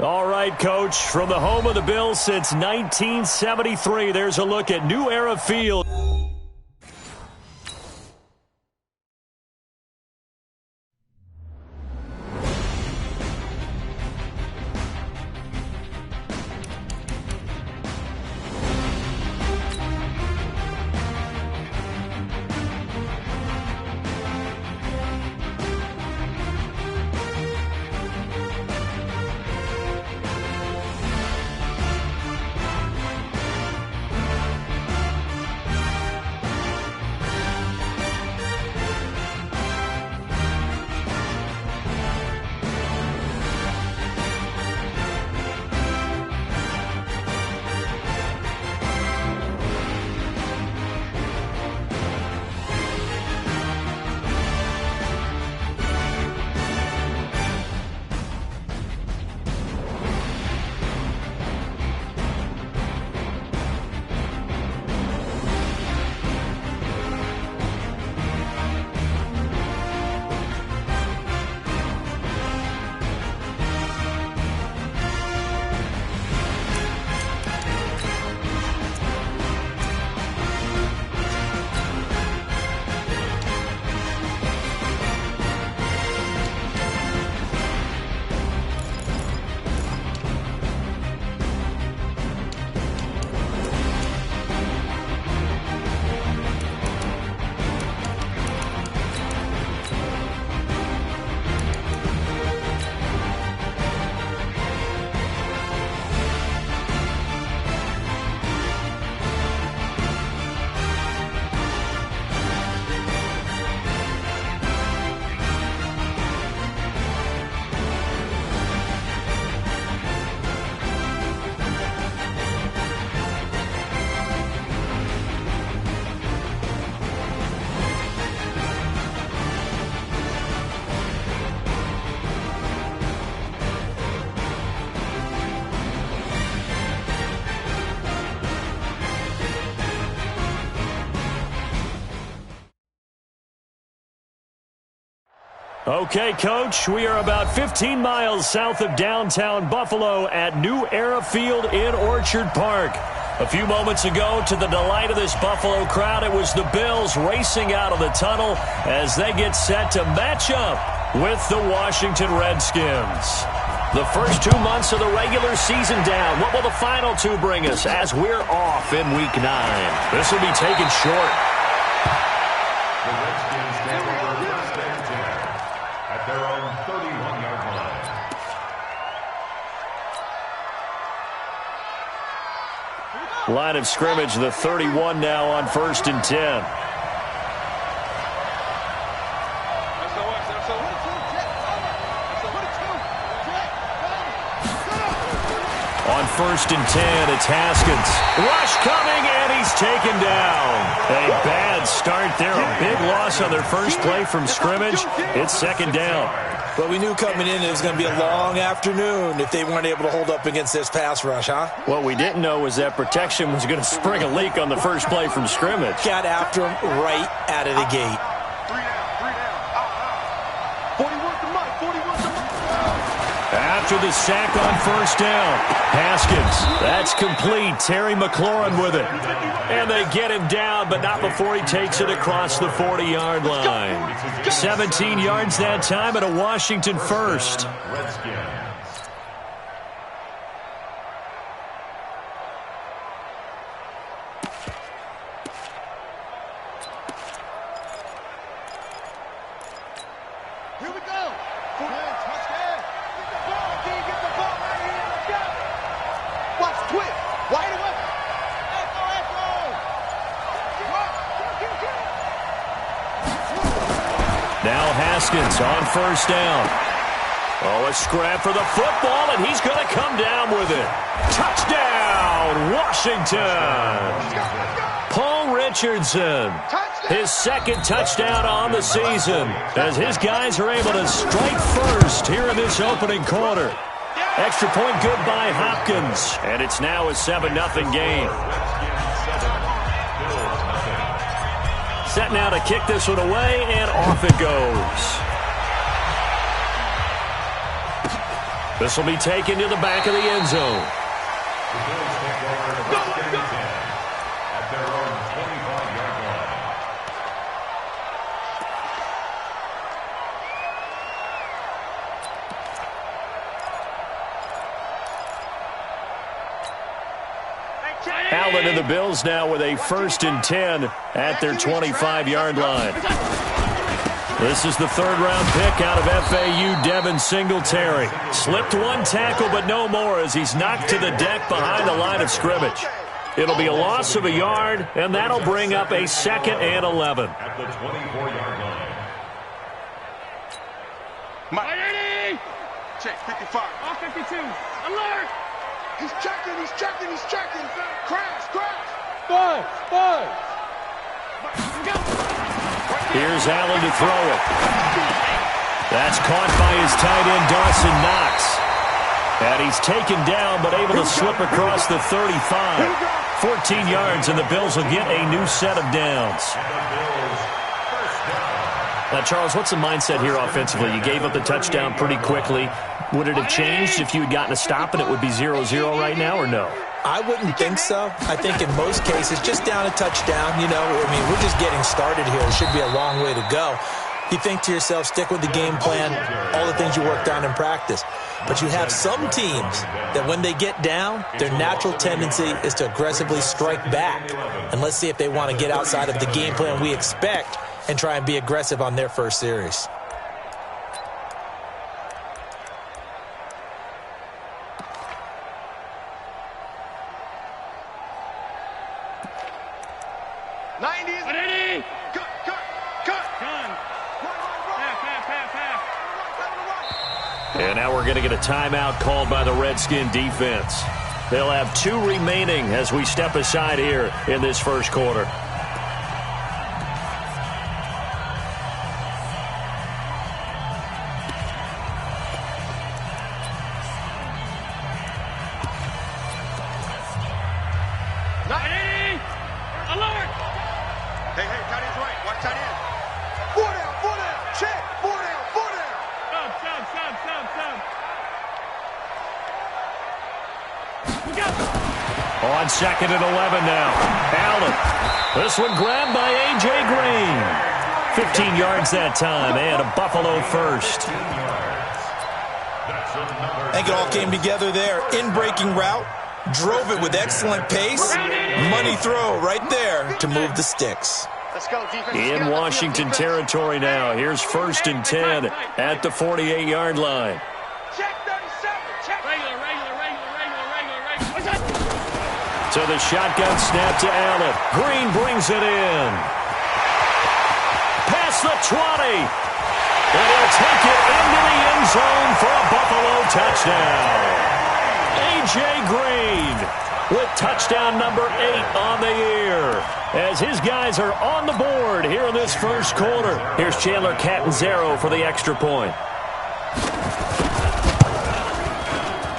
All right, Coach, from the home of the Bills since 1973, there's a look at New Era Field. Okay, Coach, we are about 15 miles south of downtown Buffalo at New Era Field in Orchard Park. A few moments ago, to the delight of this Buffalo crowd, it was the Bills racing out of the tunnel as they get set to match up with the Washington Redskins. The first 2 months of the regular season down. What will the final two bring us as we're off in Week 9? This will be taken short. The Redskins stand over first and 10 at their own 31-yard line. Line of scrimmage, the 31 now on 1st and 10. On 1st and 10, it's Haskins. Rush coming, and he's taken down. A bad start there. A big loss on their first play from scrimmage. It's 2nd down. But we knew coming in it was going to be a long afternoon if they weren't able to hold up against this pass rush, huh? What we didn't know was that protection was going to spring a leak on the first play from scrimmage. Got after him right out of the gate. After the sack on 1st down, Haskins, that's complete. Terry McLaurin with it. And they get him down, but not before he takes it across the 40-yard line. 17 yards that time and a Washington first. Here we go. Touchdown. Get the ball, D. Get the ball right here. Let's go. Watch twist. Wide away. Echo. Now Haskins on 1st down. Oh, a scrap for the football, and he's going to come down with it. Touchdown, Washington. Paul Richardson. His 2nd touchdown on the season as his guys are able to strike first here in this opening quarter. Extra point good by Hopkins, and it's now a 7-0 game. Set now to kick this one away, and off it goes. This will be taken to the back of the end zone. The Bills take over the first and 10 at their own 25-yard line. Allen and the Bills now with a 1st and 10 at their 25-yard line. This is the third-round pick out of FAU, Devin Singletary. Slipped one tackle, but no more as he's knocked to the deck behind the line of scrimmage. It'll be a loss of a yard, and that'll bring up a 2nd and 11. At the 24-yard line. Miami! Check, 55. All 52. Alert! He's checking, he's checking, he's checking. Crash, crash. 5. Go. Here's Allen to throw it. That's caught by his tight end, Dawson Knox. And he's taken down, but able to slip across the 35. 14 yards, and the Bills will get a new set of downs. Now, Charles, what's the mindset here offensively? You gave up the touchdown pretty quickly. Would it have changed if you had gotten a stop and it would be 0-0 right now, or no? I wouldn't think so. I think in most cases, just down a touchdown, you know, I mean, we're just getting started here. It should be a long way to go. You think to yourself, stick with the game plan, all the things you worked on in practice. But you have some teams that when they get down, their natural tendency is to aggressively strike back. And let's see if they want to get outside of the game plan we expect and try and be aggressive on their first series. And now we're going to get a timeout called by the Redskin defense. They'll have 2 remaining as we step aside here in this first quarter. Alert! Hey, tight end's right. Watch tight end. 4 down. Check. 4 down. On 2nd and 11 now. Allen. This one grabbed by A.J. Green. 15 yards that time and a Buffalo first. I think it all came together there. In-breaking route. Drove it with excellent pace. Money throw right there to move the sticks. Let's go, defense. In Washington territory now. Here's 1st and 10 at the 48-yard line. Check 37. Check. Regular. To the shotgun snap to Allen. Green brings it in. Past the 20. And he'll take it into the end zone for a Buffalo touchdown. A.J. Green with touchdown number 8 on the year. As his guys are on the board here in this first quarter. Here's Chandler Catanzaro for the extra point.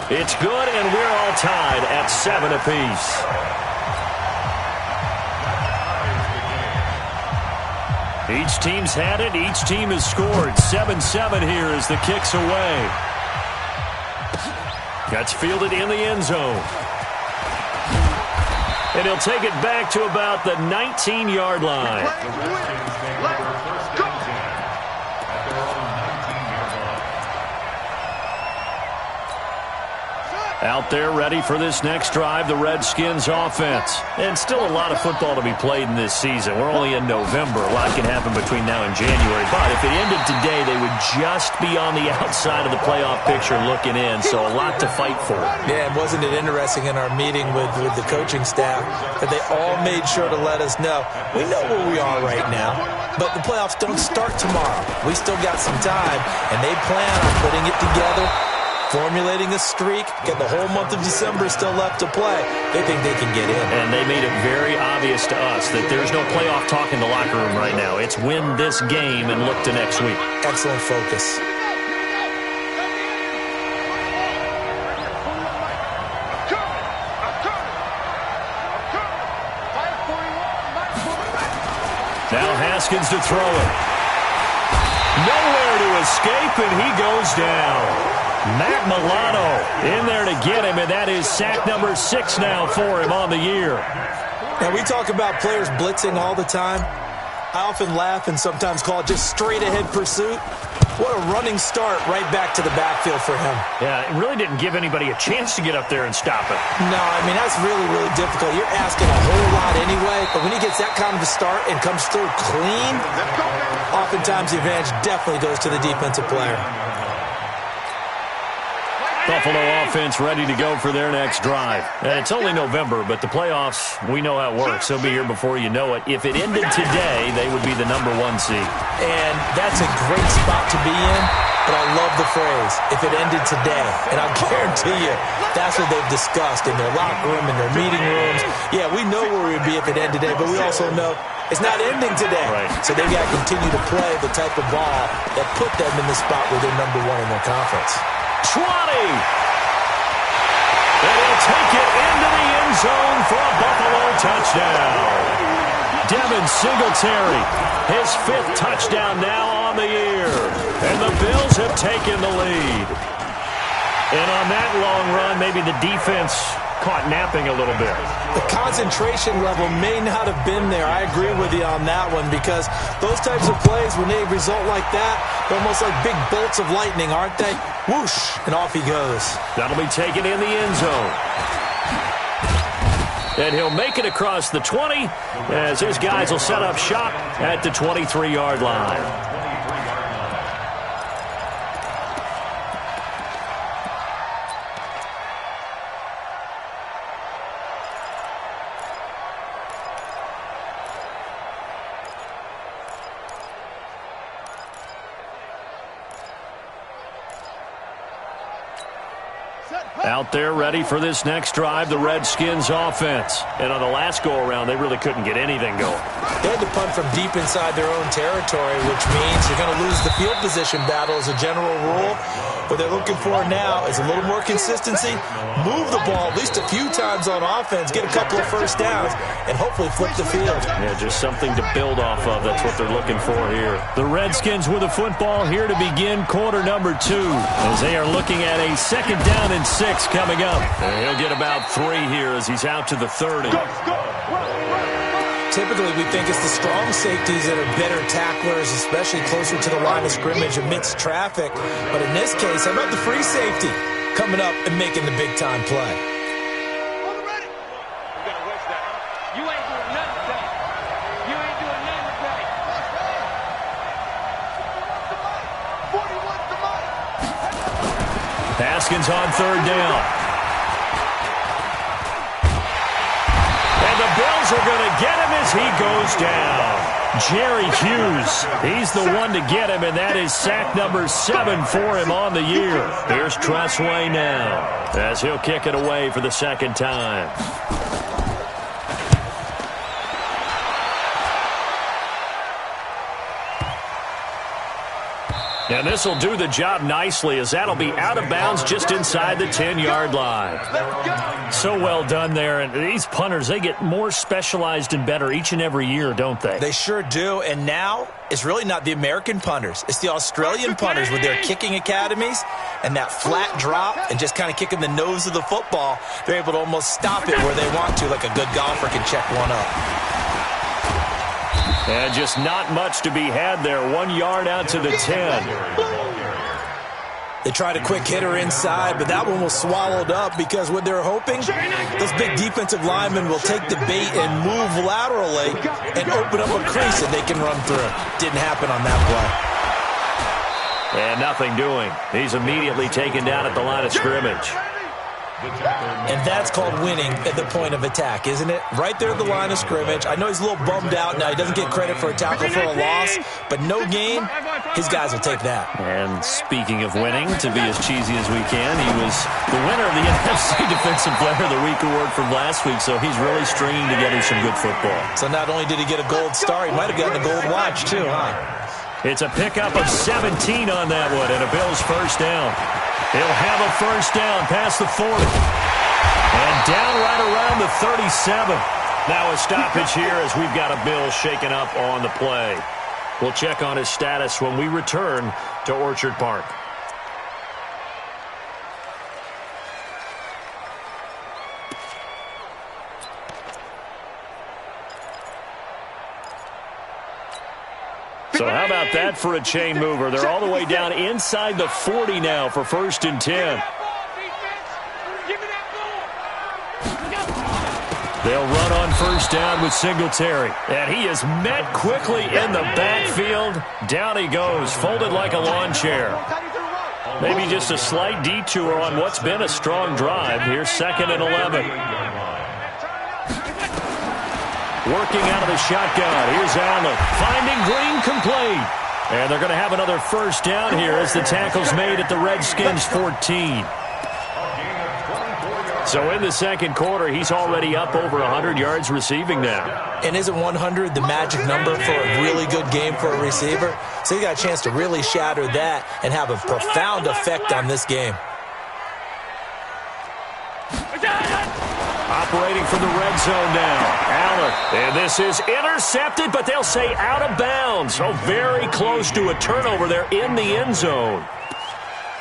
It's good, and we're all tied at 7 apiece. Each team's had it. Each team has scored. 7-7 here as the kick's away. Gets fielded in the end zone. And he'll take it back to about the 19-yard line. Out there ready for this next drive, the Redskins offense. And still a lot of football to be played in this season. We're only in November. A lot can happen between now and January. But if it ended today, they would just be on the outside of the playoff picture looking in. So a lot to fight for. Yeah, and wasn't it interesting in our meeting with the coaching staff that they all made sure to let us know, we know where we are right now, but the playoffs don't start tomorrow. We still got some time, and they plan on putting it together, formulating a streak, get the whole month of December still left to play. They think they can get in. And they made it very obvious to us that there's no playoff talk in the locker room right now. It's win this game and look to next week. Excellent focus. Now Haskins to throw it. Nowhere to escape, and he goes down. Matt Milano in there to get him, and that is sack number 6 now for him on the year. Now, we talk about players blitzing all the time. I often laugh and sometimes call it just straight-ahead pursuit. What a running start right back to the backfield for him. Yeah, it really didn't give anybody a chance to get up there and stop it. No, I mean, that's really, really difficult. You're asking a whole lot anyway, but when he gets that kind of a start and comes through clean, oftentimes the advantage definitely goes to the defensive player. Buffalo offense ready to go for their next drive. And it's only November, but the playoffs, we know how it works. They'll be here before you know it. If it ended today, they would be the #1 seed. And that's a great spot to be in, but I love the phrase, if it ended today. And I'll guarantee you, that's what they've discussed in their locker room, in their meeting rooms. Yeah, we know where we'd be if it ended today, but we also know it's not ending today. Right. So they've got to continue to play the type of ball that put them in the spot where they're #1 in their conference. 20. And he'll take it into the end zone for a Buffalo touchdown. Devin Singletary, his 5th touchdown now on the year. And the Bills have taken the lead. And on that long run, maybe the defense caught napping a little bit. The concentration level may not have been there. I agree with you on that one, because those types of plays, when they result like that, they're almost like big bolts of lightning, aren't they? Whoosh, and off he goes. That'll be taken in the end zone. And he'll make it across the 20 as his guys will set up shop at the 23-yard line. Out there ready for this next drive, the Redskins offense. And on the last go-around, they really couldn't get anything going. They had to punt from deep inside their own territory, which means you're going to lose the field position battle as a general rule. What they're looking for now is a little more consistency, move the ball at least a few times on offense, get a couple of first downs, and hopefully flip the field. Yeah, just something to build off of. That's what they're looking for here. The Redskins with a football here to begin quarter number 2, as they are looking at a 2nd down and 6 coming up. And he'll get about 3 here as he's out to the 30. Typically, we think it's the strong safeties that are better tacklers, especially closer to the line of scrimmage amidst traffic. But in this case, how about the free safety coming up and making the big-time play? Haskins on 3rd down. And the Bills are going to get him as he goes down. Jerry Hughes, he's the one to get him, and that is sack number 7 for him on the year. Here's Tressway now as he'll kick it away for the 2nd time. And this will do the job nicely, as that'll be out of bounds just inside the 10-yard line. So well done there. And these punters, they get more specialized and better each and every year, don't they? They sure do. And now it's really not the American punters. It's the Australian punters with their kicking academies and that flat drop and just kind of kicking the nose of the football. They're able to almost stop it where they want to, like a good golfer can check one up. And just not much to be had there. 1 yard out to the 10. They tried a quick hitter inside, but that one was swallowed up because what they're hoping, those big defensive linemen will take the bait and move laterally and open up a crease that they can run through. Didn't happen on that play. And nothing doing. He's immediately taken down at the line of scrimmage. And that's called winning at the point of attack, isn't it? Right there at the line of scrimmage. I know he's a little bummed out now. He doesn't get credit for a tackle for a loss, but no gain, his guys will take that. And speaking of winning, to be as cheesy as we can, he was the winner of the NFC Defensive Player of the Week award from last week, so he's really stringing together some good football. So not only did he get a gold star, he might have gotten a gold watch too, huh? It's a pickup of 17 on that one, and a Bills first down. He'll have a first down past the 40. And down right around the 37. Now a stoppage here as we've got a Bill shaken up on the play. We'll check on his status when we return to Orchard Park. that for a chain mover. They're all the way down inside the 40 now for 1st and 10. They'll run on 1st down with Singletary. And he is met quickly in the backfield. Down he goes, folded like a lawn chair. Maybe just a slight detour on what's been a strong drive. Here's 2nd and 11. Working out of the shotgun. Here's Allen. Finding Green complete. And they're going to have another 1st down here as the tackle's made at the Redskins' 14. So in the 2nd quarter, he's already up over 100 yards receiving now. And isn't 100 the magic number for a really good game for a receiver? So he got a chance to really shatter that and have a profound effect on this game. Operating from the red zone now. Allen. And this is intercepted, but they'll say out of bounds. So very close to a turnover there in the end zone.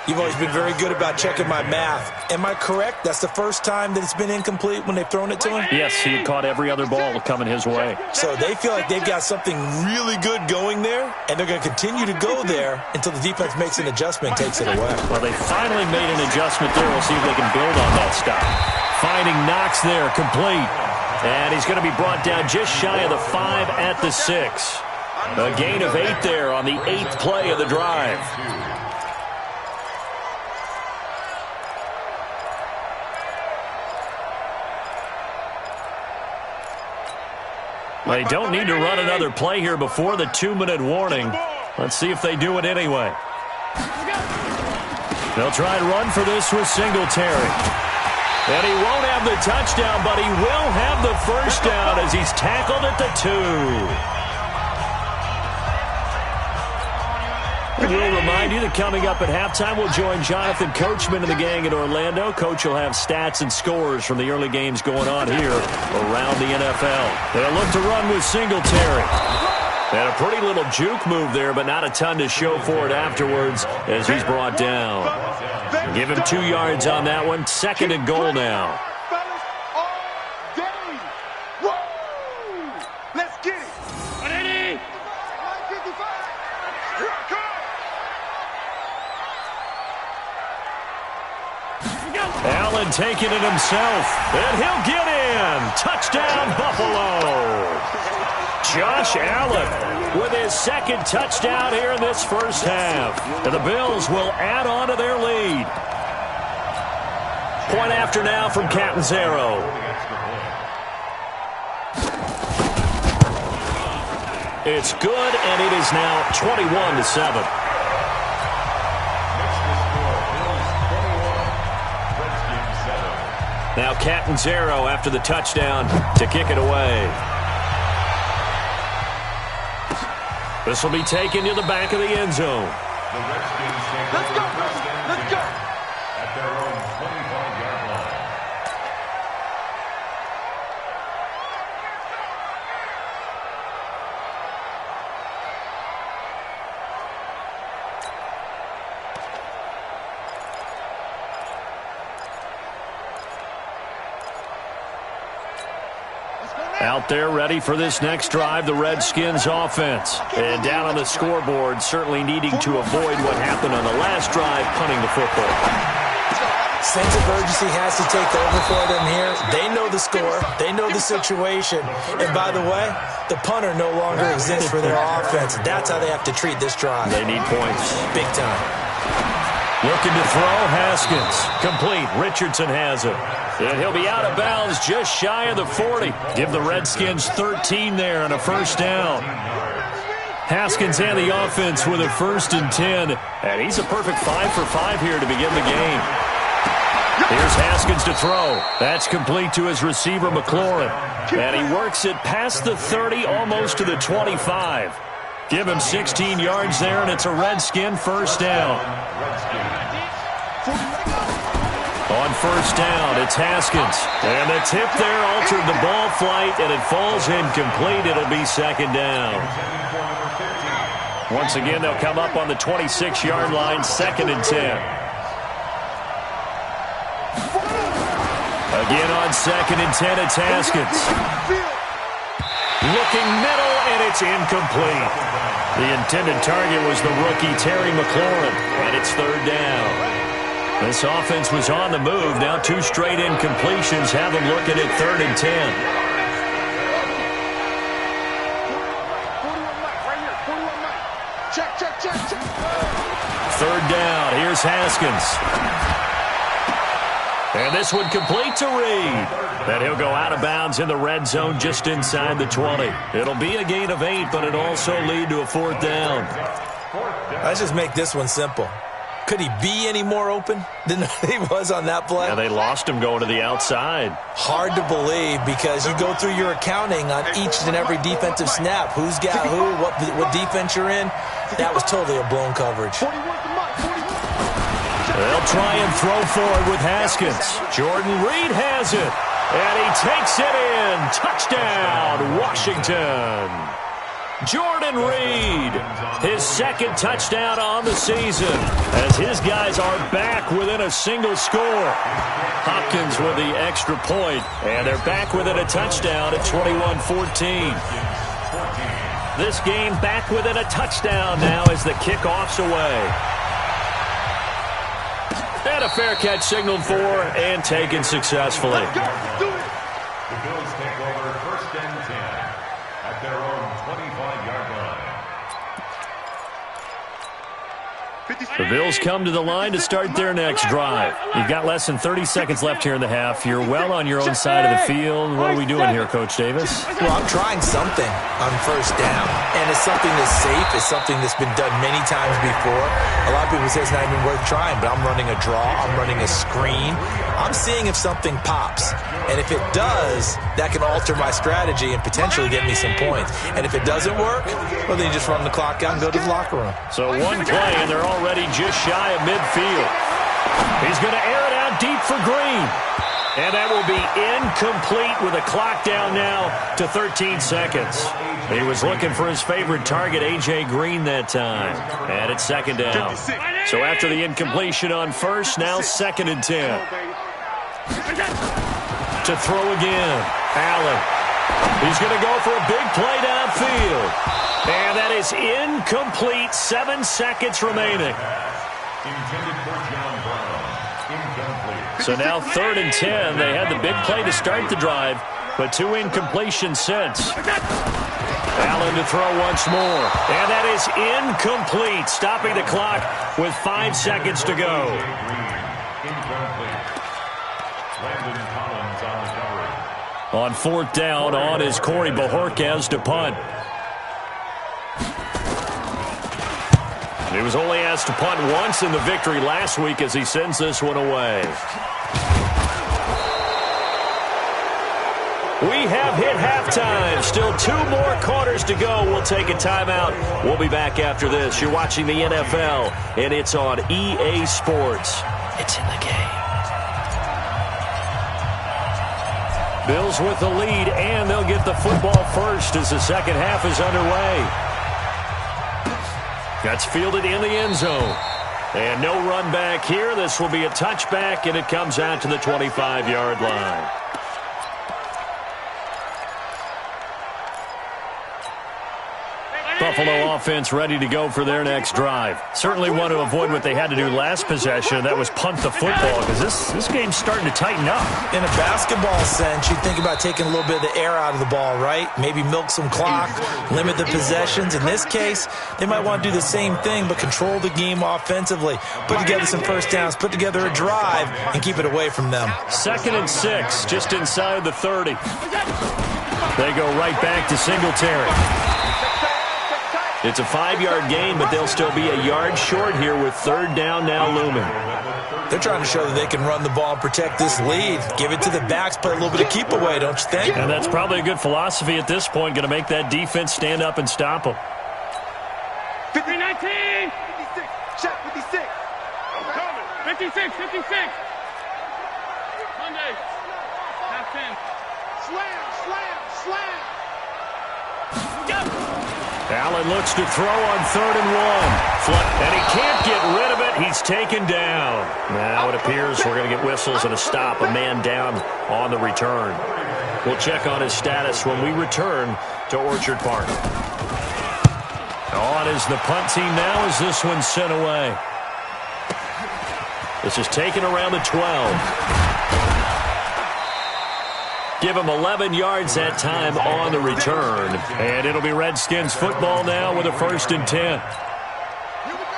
You've always been very good about checking my math. Am I correct? That's the first time that it's been incomplete when they've thrown it to him? Yes, he had caught every other ball coming his way. So they feel like they've got something really good going there, and they're going to continue to go there until the defense makes an adjustment and takes it away. Well, they finally made an adjustment there. We'll see if they can build on that stop. Finding Knox there, complete. And he's going to be brought down just shy of the 5 at the 6. A gain of 8 there on the 8th play of the drive. They don't need to run another play here before the 2-minute warning. Let's see if they do it anyway. They'll try and run for this with Singletary. And he won't have the touchdown, but he will have the 1st down as he's tackled at the 2. We'll remind you that coming up at halftime, we'll join Jonathan Coachman and the gang in Orlando. Coach will have stats and scores from the early games going on here around the NFL. They'll look to run with Singletary. And a pretty little juke move there, but not a ton to show for it afterwards as he's brought down. Give him 2 yards on that one. 2nd and goal now. Let's get it. Allen taking it himself, and he'll get in. Touchdown, Buffalo. Josh Allen with his 2nd touchdown here in this 1st half. And the Bills will add on to their lead. Point after now from Catanzaro. It's good, and it is now 21-7. Now Catanzaro after the touchdown to kick it away. This will be taken to the back of the end zone. The Redskins take Let's over go, first and let's go. 10 at their own 25-yard line. Out there ready for this next drive, the Redskins offense. And down on the scoreboard, certainly needing to avoid what happened on the last drive, punting the football. Sense of urgency has to take over for them here. They know the score. They know the situation. And by the way, the punter no longer exists for their offense. That's how they have to treat this drive. They need points. Big time. Looking to throw, Haskins. Complete. Richardson has it. And he'll be out of bounds just shy of the 40. Give the Redskins 13 there and a 1st down. Haskins and the offense with a 1st and 10. And he's a perfect 5 for 5 here to begin the game. Here's Haskins to throw. That's complete to his receiver, McLaurin. And he works it past the 30, almost to the 25. Give him 16 yards there, and it's a Redskin 1st down. On 1st down, it's Haskins. And the tip there altered the ball flight, and it falls incomplete. It'll be 2nd down. Once again, they'll come up on the 26-yard line, 2nd and 10. Again on 2nd and 10, it's Haskins. Looking middle, and it's incomplete. The intended target was the rookie Terry McLaurin, and it's third down. This offense was on the move. Now 2 straight incompletions have them looking at 3rd and 10. Third down. Here's Haskins. And this one complete to Reed. And he'll go out of bounds in the red zone just inside the 20. It'll be a gain of 8, but it'll also lead to a 4th down. Let's just make this one simple. Could he be any more open than he was on that play? Yeah, they lost him going to the outside. Hard to believe because you go through your accounting on each and every defensive snap. Who's got who, what defense you're in. That was totally a blown coverage. They'll try and throw forward with Haskins. Jordan Reed has it, and he takes it in. Touchdown, Washington. Jordan Reed, his 2nd touchdown on the season, as his guys are back within a single score. Hopkins with the extra point, and they're back within a touchdown at 21-14. This game back within a touchdown now as the kickoff's away. And a fair catch signaled for and taken successfully. The Bills take over 1st and 10 at their own 25-yard line. The Bills come to the line to start their next drive. You've got less than 30 seconds left here in the half. You're well on your own side of the field. What are we doing here, Coach Davis? Well, I'm trying something on 1st down, and it's something that's safe. It's something that's been done many times before. A lot of people say it's not even worth trying, but I'm running a draw. I'm running a screen. I'm seeing if something pops, and if it does, that can alter my strategy and potentially get me some points. And if it doesn't work, well, then you just run the clock out and go to the locker room. So one play, and they're already just shy of midfield. He's going to air it out deep for Green. And that will be incomplete with a clock down now to 13 seconds. He was looking for his favorite target, A.J. Green, that time. And it's 2nd down. So after the incompletion on 1st, now 2nd and 10. To throw again. Allen. He's going to go for a big play downfield. And that is incomplete. 7 seconds remaining. Intended for John Brown. Incomplete. So now 3rd and 10. They had the big play to start the drive, but 2 incompletions since. Allen to throw once more. And that is incomplete. Stopping the clock with 5 seconds to go. Incomplete. Landon Collins on the coverage. On 4th down, on is Corey Bojorquez to punt. He was only asked to punt once in the victory last week as he sends this one away. We have hit halftime. Still 2 more quarters to go. We'll take a timeout. We'll be back after this. You're watching the NFL, and it's on EA Sports. It's in the game. Bills with the lead, and they'll get the football first as the second half is underway. That's fielded in the end zone. And no run back here. This will be a touchback, and it comes out to the 25-yard line. Buffalo offense ready to go for their next drive. Certainly want to avoid what they had to do last possession. That was punt the football, because this game's starting to tighten up. In a basketball sense, you think about taking a little bit of the air out of the ball, right? Maybe milk some clock, limit the possessions. In this case, they might want to do the same thing, but control the game offensively. Put together some first downs, put together a drive, and keep it away from them. 2nd and 6, just inside the 30. They go right back to Singletary. It's a 5-yard gain, but they'll still be a yard short here with 3rd down now looming. They're trying to show that they can run the ball and protect this lead. Give it to the backs, play a little bit of keep away, don't you think? And that's probably a good philosophy at this point, going to make that defense stand up and stop them. 50-19! 56, check 56. I'm coming. 56, 56. Monday. Half 10. Slam, slam, slam. Go. Allen looks to throw on 3rd and 1. And he can't get rid of it. He's taken down. Now it appears we're going to get whistles and a stop. A man down on the return. We'll check on his status when we return to Orchard Park. On is the punt team now as this one's sent away. This is taken around the 12. Give him 11 yards that time on the return. And it'll be Redskins football now with a 1st and 10.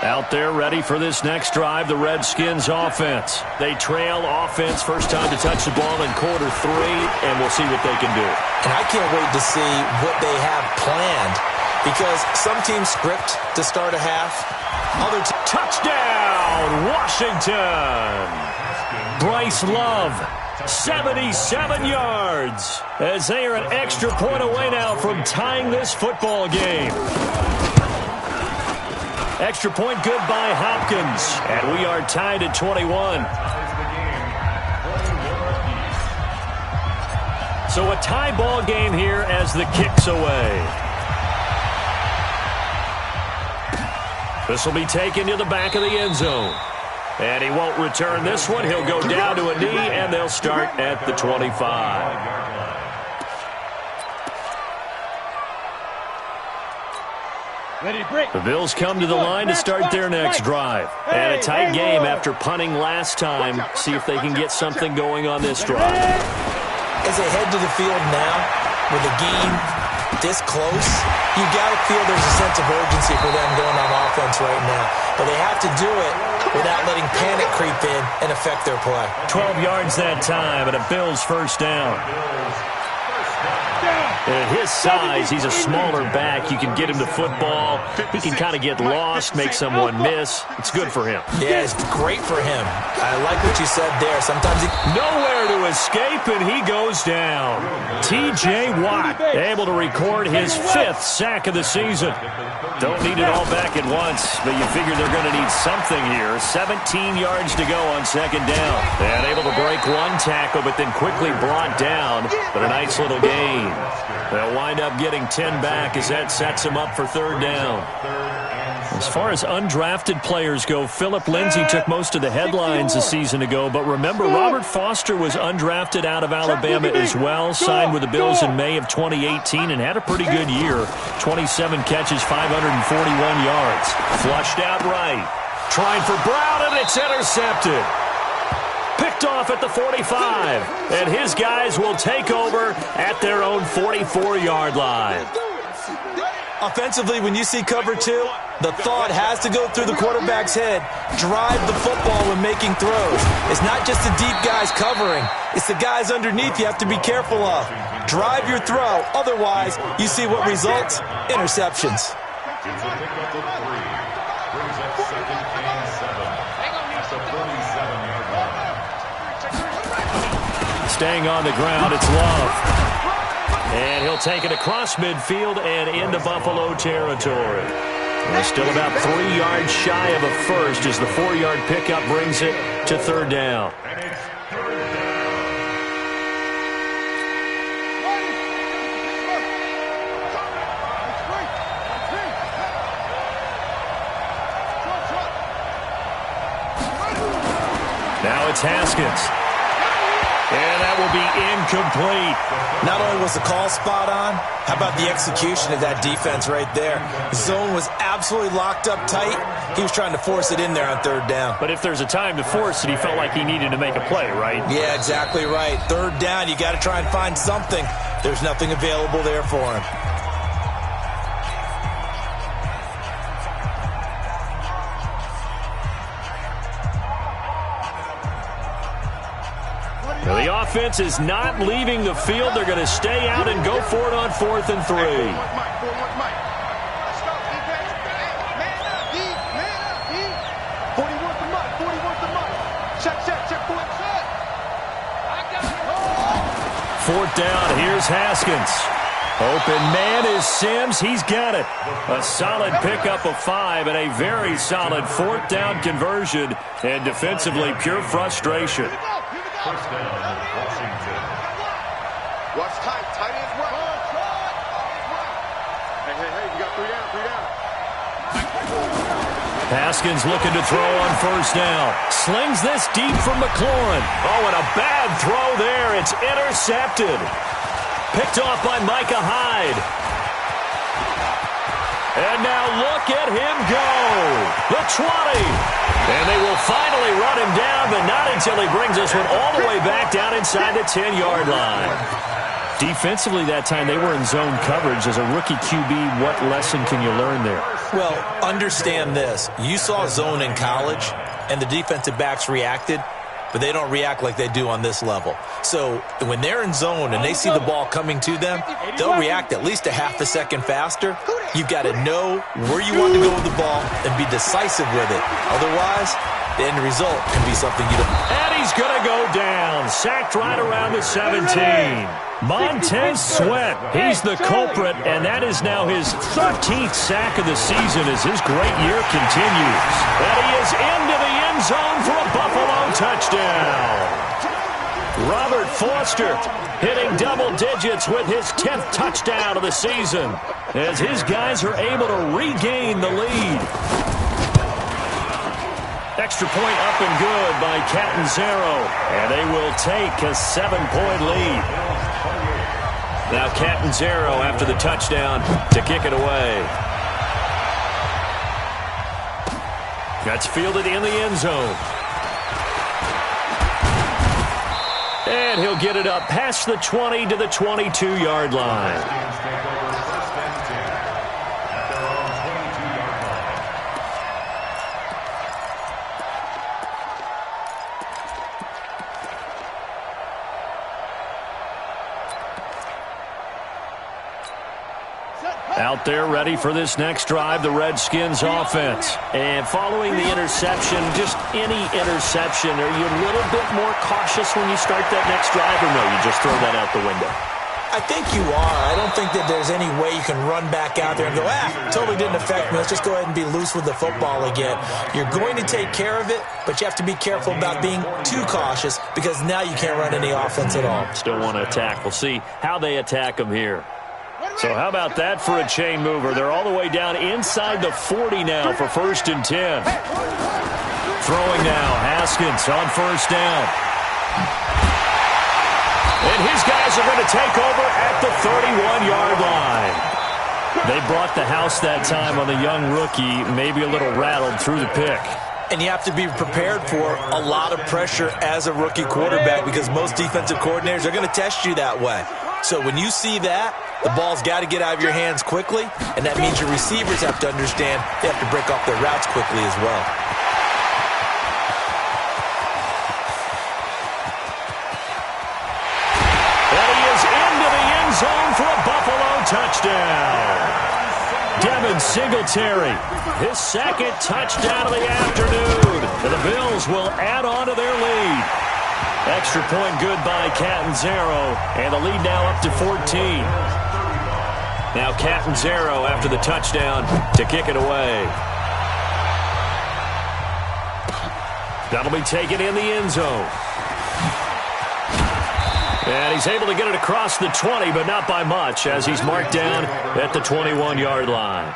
Out there ready for this next drive, the Redskins offense. They trail offense, first time to touch the ball in quarter 3, and we'll see what they can do. And I can't wait to see what they have planned, because some teams script to start a half. Other touchdown, Washington! Bryce Love, 77 yards, as they are an extra point away now from tying this football game. Extra point good by Hopkins. And we are tied at 21. So a tie ball game here as the kick's away. This will be taken to the back of the end zone. And he won't return this one. He'll go down to a knee, and they'll start at the 25. The Bills come to the line to start their next drive. And a tight game after punting last time. See if they can get something going on this drive. As they head to the field now, with the game this close, you've got to feel there's a sense of urgency for them going on offense right now. But they have to do it without letting panic creep in and affect their play. 12 yards that time and a Bills first down. And at his size, he's a smaller back. You can get him to football. He can kind of get lost, make someone miss. It's good for him. Yeah, it's great for him. I like what you said there. Sometimes he... Nowhere to escape, and he goes down. T.J. Watt able to record his 5th sack of the season. Don't need it all back at once, but you figure they're going to need something here. 17 yards to go on 2nd down. And able to break one tackle, but then quickly brought down. But a nice little gain. They'll wind up getting 10 back as that sets them up for 3rd down. As far as undrafted players go, Philip Lindsay took most of the headlines a season ago. But remember, Robert Foster was undrafted out of Alabama as well. Signed with the Bills in May of 2018 and had a pretty good year. 27 catches, 541 yards. Flushed out right. Trying for Brown, and it's intercepted. Picked off at the 45, and his guys will take over at their own 44-yard line. Offensively, when you see cover 2, the thought has to go through the quarterback's head. Drive the football when making throws. It's not just the deep guys covering. It's the guys underneath you have to be careful of. Drive your throw. Otherwise, you see what results? Interceptions. It's a pickup of 3. Brings up 2nd and 7. That's a 47-yard line. Staying on the ground, it's Love. And he'll take it across midfield and into Buffalo territory. They're still about 3 yards shy of a first as the 4-yard pickup brings it to 3rd down. And it's 3rd down. Now it's Haskins. And that will be incomplete. Not only was the call spot on, how about the execution of that defense right there? The zone was absolutely locked up tight. He was trying to force it in there on 3rd down. But if there's a time to force it, he felt like he needed to make a play, right? Yeah, exactly right. 3rd down, you got to try and find something. There's nothing available there for him. Now, the offense is not leaving the field. They're going to stay out and go for it on 4th and 3. Fourth down, here's Haskins. Open man is Sims. He's got it. A solid pickup of 5 and a very solid 4th down conversion. And defensively, pure frustration. First down, Washington. Watch tight ends right. Hey, you got 3 down, 3 down. Haskins looking to throw on first down. Slings this deep from McLaurin. Oh, and a bad throw there. It's intercepted. Picked off by Micah Hyde. And now look at him go. The 20. And they will finally run him down, but not until he brings this one all the way back down inside the 10-yard line. Defensively that time, they were in zone coverage. As a rookie QB, what lesson can you learn there? Well, understand this. You saw zone in college, and the defensive backs reacted, but they don't react like they do on this level. So when they're in zone and they see the ball coming to them, they'll react at least a half a second faster. You've got to know where you want to go with the ball and be decisive with it. Otherwise, the end result can be something you don't. And he's going to go down. Sacked right around the 17. Montez Sweat, he's the culprit, and that is now his 13th sack of the season as his great year continues. And he is into the end zone for a Buffalo touchdown. Robert Foster hitting double digits with his 10th touchdown of the season as his guys are able to regain the lead. Extra point up and good by Catanzaro, and they will take a 7-point lead. Now Catanzaro after the touchdown to kick it away. That's fielded in the end zone. And he'll get it up past the 20 to the 22-yard line. Out there ready for this next drive, the Redskins offense. And following the interception, just any interception, are you a little bit more cautious when you start that next drive, or no, you just throw that out the window? I think you are. I don't think that there's any way you can run back out there and go, totally didn't affect me. Let's just go ahead and be loose with the football again. You're going to take care of it, but you have to be careful about being too cautious because now you can't run any offense at all. Still want to attack. We'll see how they attack them here. So how about that for a chain mover? They're all the way down inside the 40 now for 1st and 10. Throwing now, Haskins on first down. And his guys are going to take over at the 31-yard line. They brought the house that time on the young rookie, maybe a little rattled through the pick. And you have to be prepared for a lot of pressure as a rookie quarterback because most defensive coordinators are going to test you that way. So when you see that, the ball's got to get out of your hands quickly, and that means your receivers have to understand they have to break off their routes quickly as well. And he is into the end zone for a Buffalo touchdown. Devin Singletary, his second touchdown of the afternoon. And the Bills will add on to their lead. Extra point good by Catanzaro, and the lead now up to 14. Now Catanzaro after the touchdown to kick it away. That'll be taken in the end zone. And he's able to get it across the 20, but not by much, as he's marked down at the 21-yard line.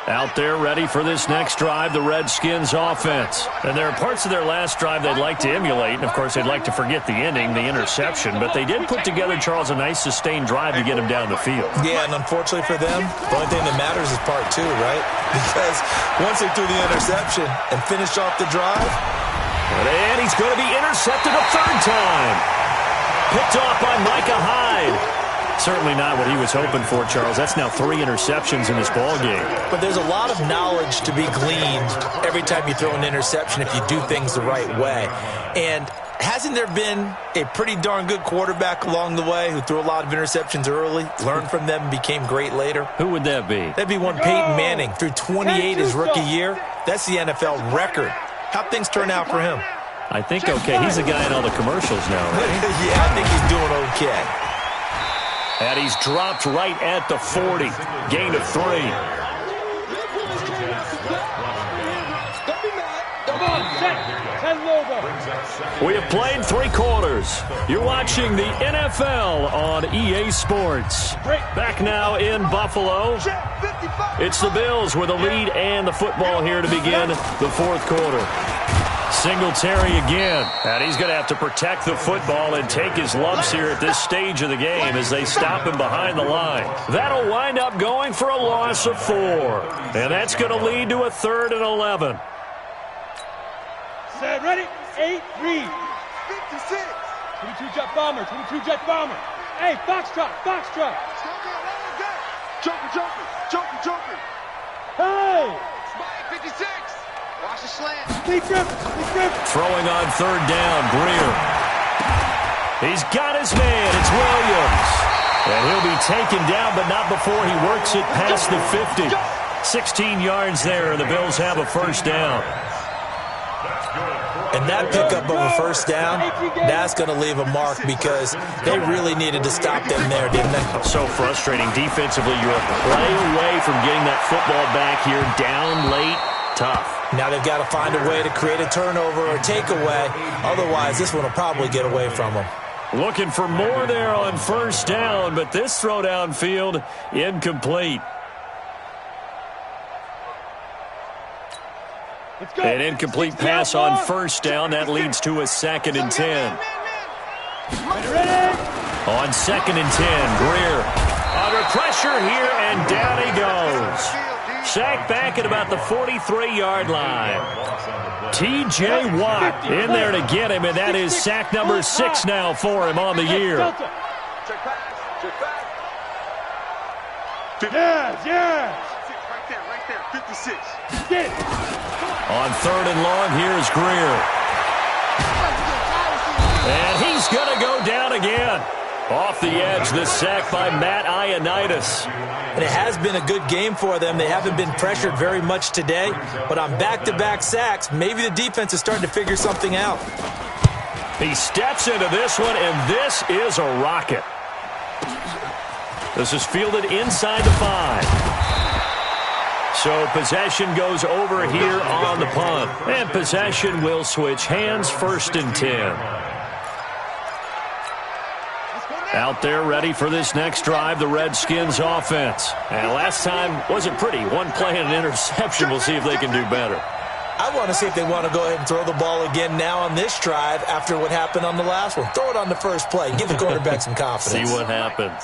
Out there ready for this next drive, the Redskins offense. And there are parts of their last drive they'd like to emulate. And, of course, they'd like to forget the ending, the interception. But they did put together, Charles, a nice sustained drive to get him down the field. Yeah, and unfortunately for them, the only thing that matters is part 2, right? Because once they threw the interception and finished off the drive. And he's going to be intercepted a third time. Picked off by Micah Hyde. Certainly not what he was hoping for, Charles. That's now 3 interceptions in this ballgame. But there's a lot of knowledge to be gleaned every time you throw an interception if you do things the right way. And hasn't there been a pretty darn good quarterback along the way who threw a lot of interceptions early, learned from them, and became great later? Who would that be? That'd be one Peyton Manning. Threw 28 his rookie year. That's the NFL record. How'd things turn out for him? I think okay. He's the guy in all the commercials now, right? Yeah, I think he's doing okay. And he's dropped right at the 40. Gain of 3. We have played 3 quarters. You're watching the NFL on EA Sports. Back now in Buffalo. It's the Bills with a lead and the football here to begin the fourth quarter. Singletary again, and he's going to have to protect the football and take his lumps here at this stage of the game as they stop him behind the line. That'll wind up going for a loss of 4, and that's going to lead to a 3rd and 11. Set, ready, 8-3. 56. 22 jet bomber, 22 jet bomber. Hey, foxtrot, foxtrot. Joker. Hey! Spike 56. Watch the slant. Deep grip. Throwing on 3rd down, Greer. He's got his man. It's Williams. And he'll be taken down, but not before he works it past the 50. 16 yards there, and the Bills have a 1st down. And that pickup of a 1st down, that's going to leave a mark because they really needed to stop them there, didn't they? So frustrating. Defensively, you're a play away from getting that football back here. Down late, tough. Now they've got to find a way to create a turnover or takeaway. Otherwise, this one will probably get away from them. Looking for more there on 1st down, but this throw downfield incomplete. An incomplete pass on 1st down. That leads to a 2nd and 10. On 2nd and 10, Greer under pressure here, and down he goes. Sacked back at about the 43-yard line. T.J. Watt in there to get him, and that is sack number 6 now for him on the year. Check back. Yes. Right there. 56. On 3rd and long, here's Greer. And he's going to go down again. Off the edge, this sack by Matt Ioannidis. And it has been a good game for them. They haven't been pressured very much today, but on back-to-back sacks, maybe the defense is starting to figure something out. He steps into this one, and this is a rocket. This is fielded inside the 5. So possession goes over here on the punt. And possession will switch hands, 1st and 10. Out there ready for this next drive, the Redskins offense. And last time wasn't pretty. One play and an interception. We'll see if they can do better. I want to see if they want to go ahead and throw the ball again now on this drive after what happened on the last one. Throw it on the first play. Give the quarterback some confidence. See what happens.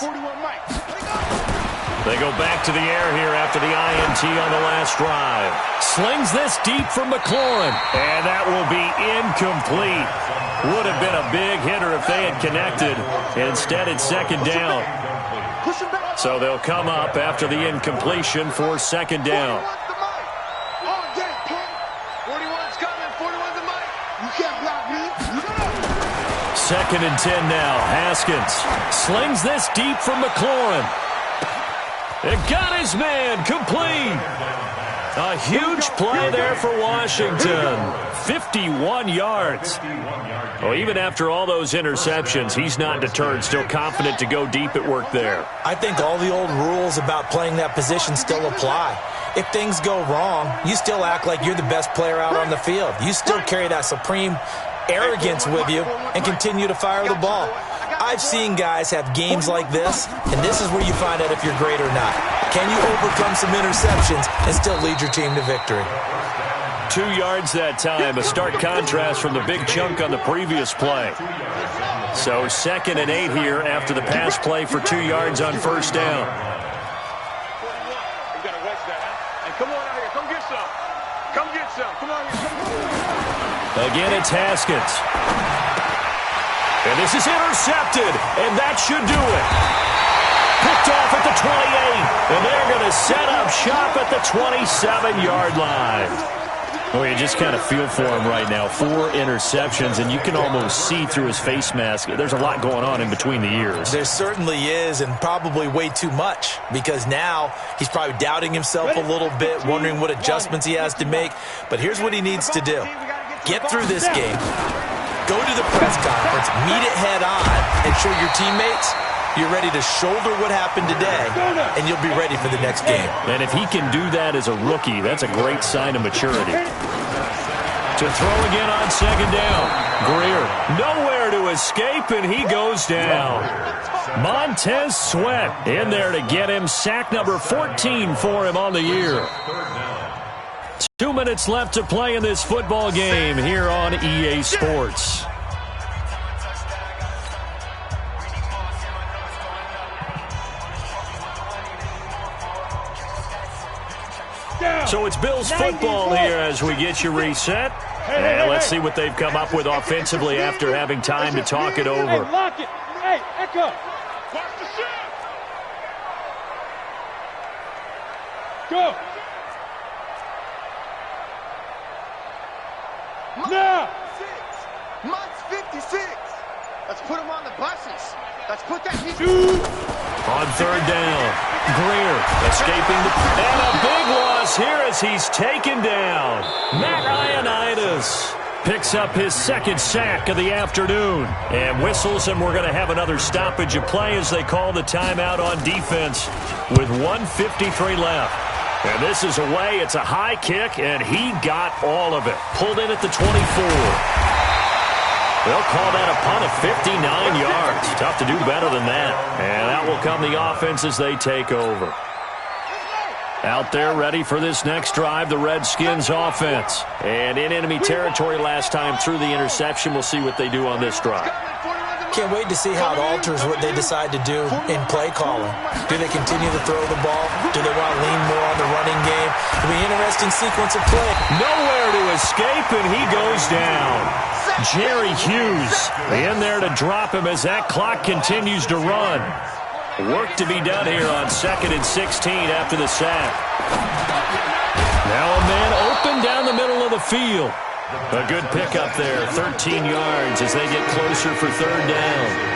They go back to the air here after the INT on the last drive. Slings this deep for McLaurin, and that will be incomplete. Would have been a big hitter if they had connected. Instead, it's 2nd down. So they'll come up after the incompletion for 2nd down. 2nd and 10 now. Haskins slings this deep for McLaurin. It got his man complete. A huge play there for Washington. 51 yards. Well, even after all those interceptions, he's not deterred. Still confident to go deep at work there. I think all the old rules about playing that position still apply. If things go wrong, you still act like you're the best player out on the field. You still carry that supreme arrogance with you and continue to fire the ball. I've seen guys have games like this, and this is where you find out if you're great or not. Can you overcome some interceptions and still lead your team to victory? 2 yards that time, a stark contrast from the big chunk on the previous play. So 2nd and 8 here after the pass play for 2 yards on 1st down. Come on out here. Come get some. Come get some. Come on here. Again, it's Haskins. And this is intercepted, and that should do it. Picked off at the 28, and they're going to set up shop at the 27-yard line. Well, you just kind of feel for him right now. 4 interceptions, and you can almost see through his face mask. There's a lot going on in between the ears. There certainly is, and probably way too much, because now he's probably doubting himself a little bit, wondering what adjustments he has to make. But here's what he needs to do. Get through this game. Go to the press conference, meet it head on, and show your teammates you're ready to shoulder what happened today, and you'll be ready for the next game. And if he can do that as a rookie, that's a great sign of maturity. To throw again on second down. Greer nowhere to escape, and he goes down. Montez Sweat in there to get him. Sack number 14 for him on the year. 2 minutes left to play in this football game here on EA Sports. So it's Bills football here as we get you reset. And let's see what they've come up with offensively after having time to talk it over. Hey, lock it. Hey, Echo. Watch the shot. Go. Now. Mott's 56. Let's put him on the buses. Let's put that heat. On third down, Greer escaping and a big loss here as he's taken down. Matt Ioannidis picks up his second sack of the afternoon and whistles, and we're going to have another stoppage of play as they call the timeout on defense with 1:53 left. And this is away. It's a high kick, and he got all of it. Pulled in at the 24. They'll call that a punt of 59 yards. Tough to do better than that. And out will come the offense as they take over. Out there ready for this next drive, the Redskins offense. And in enemy territory last time through the interception. We'll see what they do on this drive. Can't wait to see how it alters what they decide to do in play calling. Do they continue to throw the ball? Do they want to lean more on the running game? It'll be an interesting sequence of play. Nowhere to escape, and he goes down. Jerry Hughes in there to drop him as that clock continues to run. Work to be done here on 2nd and 16 after the sack. Now a man open down the middle of the field. A good pickup there, 13 yards as they get closer for third down.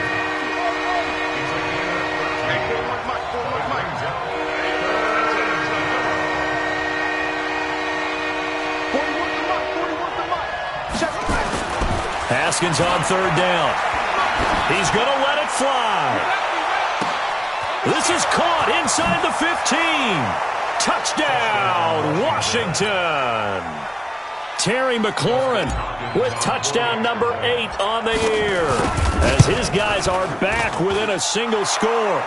Haskins on third down. He's going to let it fly. This is caught inside the 15. Touchdown, Washington. Terry McLaurin with touchdown number 8 on the year as his guys are back within a single score.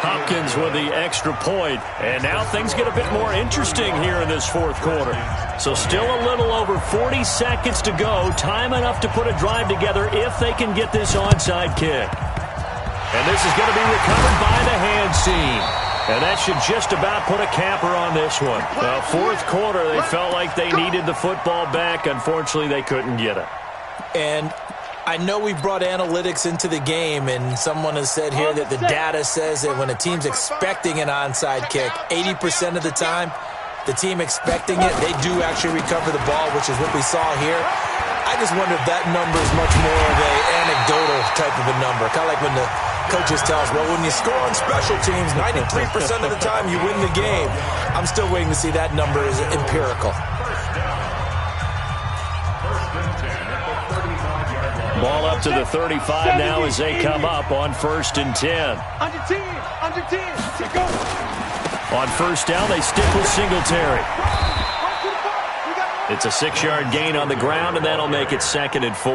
Hopkins with the extra point, and now things get a bit more interesting here in this fourth quarter. So still a little over 40 seconds to go, time enough to put a drive together if they can get this onside kick. And this is going to be recovered by the hand seam. And that should just about put a capper on this one. Fourth quarter, they felt like they needed the football back. Unfortunately, they couldn't get it. And I know we brought analytics into the game, and someone has said here that the data says that when a team's expecting an onside kick, 80% of the time, the team expecting it, they do actually recover the ball, which is what we saw here. I just wonder if that number is much more of an anecdotal type of a number. Kind of like when the coaches tell us, well, when you score on special teams, 93% of the time you win the game. I'm still waiting to see that number is empirical. Ball up to the 35 now as they come up on 1st and 10. Under 10. Under 10. Go. On first down, they stick with Singletary. It's a 6-yard gain on the ground, and that'll make it 2nd and 4.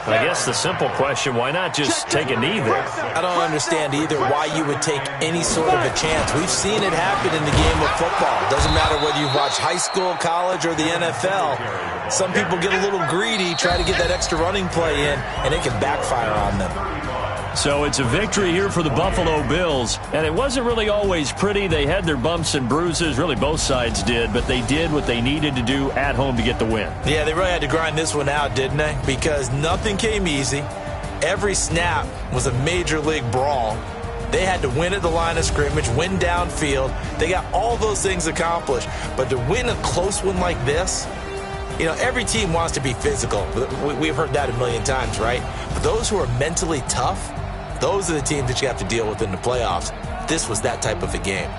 I guess the simple question, why not just take a knee there? I don't understand either why you would take any sort of a chance. We've seen it happen in the game of football. Doesn't matter whether you've watched high school, college, or the NFL. Some people get a little greedy, try to get that extra running play in, and it can backfire on them. So it's a victory here for the Buffalo Bills, and it wasn't really always pretty. They had their bumps and bruises, really both sides did, but they did what they needed to do at home to get the win. Yeah, they really had to grind this one out, didn't they? Because nothing came easy. Every snap was a major league brawl. They had to win at the line of scrimmage, win downfield. They got all those things accomplished, but to win a close one like this, you know, every team wants to be physical. We've heard that a million times, right? But those who are mentally tough, those are the teams that you have to deal with in the playoffs. This was that type of a game.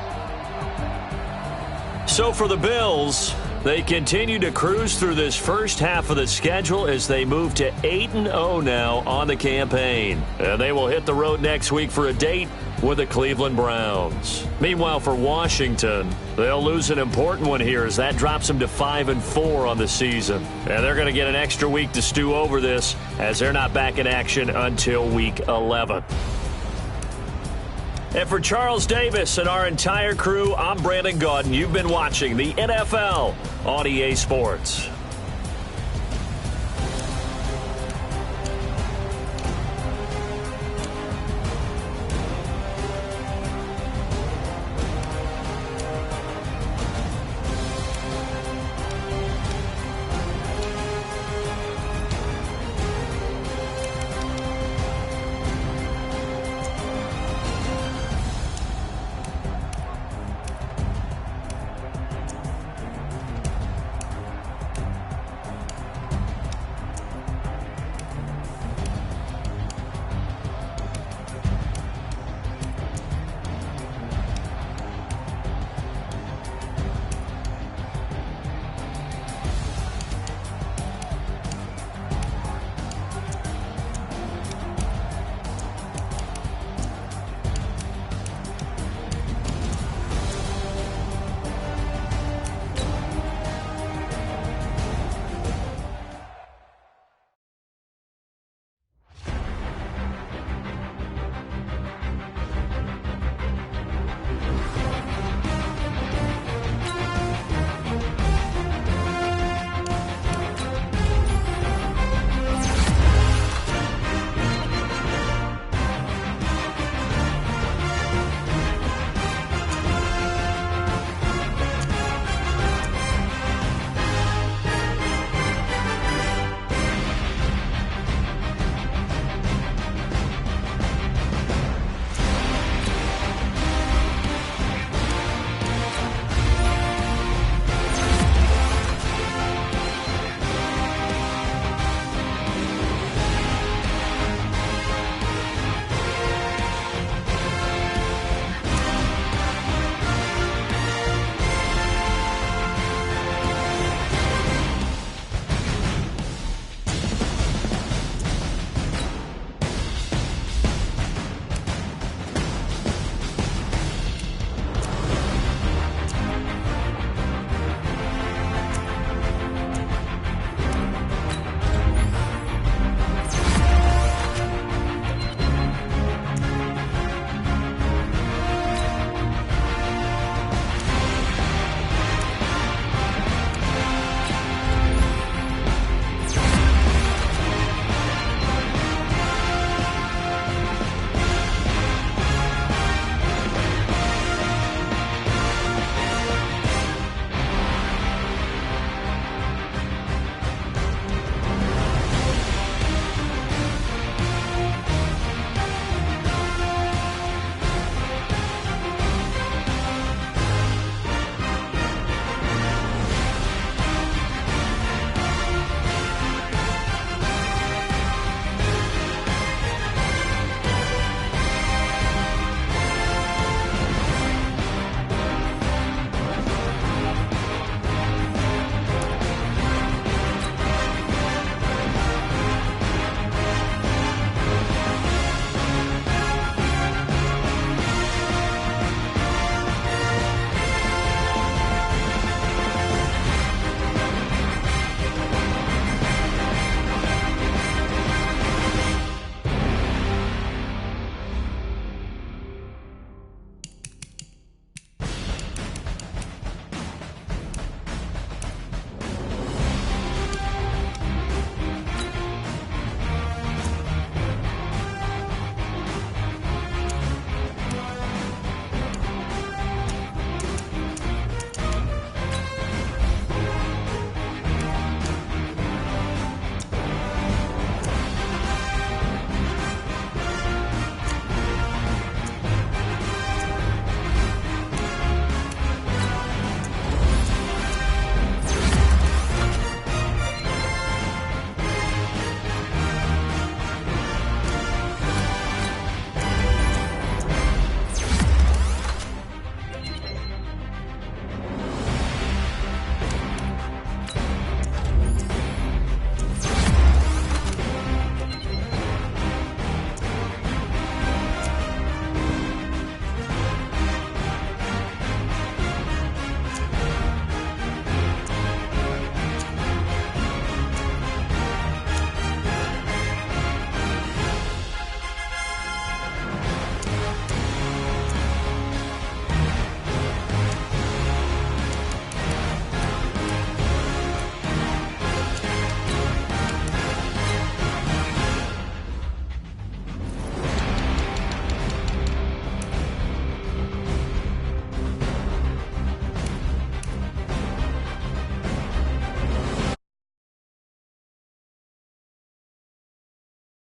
So for the Bills, They continue to cruise through this first half of the schedule as they move to 8-0 now on the campaign. And they will hit the road next week for a date with the Cleveland Browns. Meanwhile, for Washington, they'll lose an important one here as that drops them to 5-4 on the season. And they're going to get an extra week to stew over this as they're not back in action until week 11. And for Charles Davis and our entire crew, I'm Brandon Gaudin. You've been watching the NFL on EA Sports.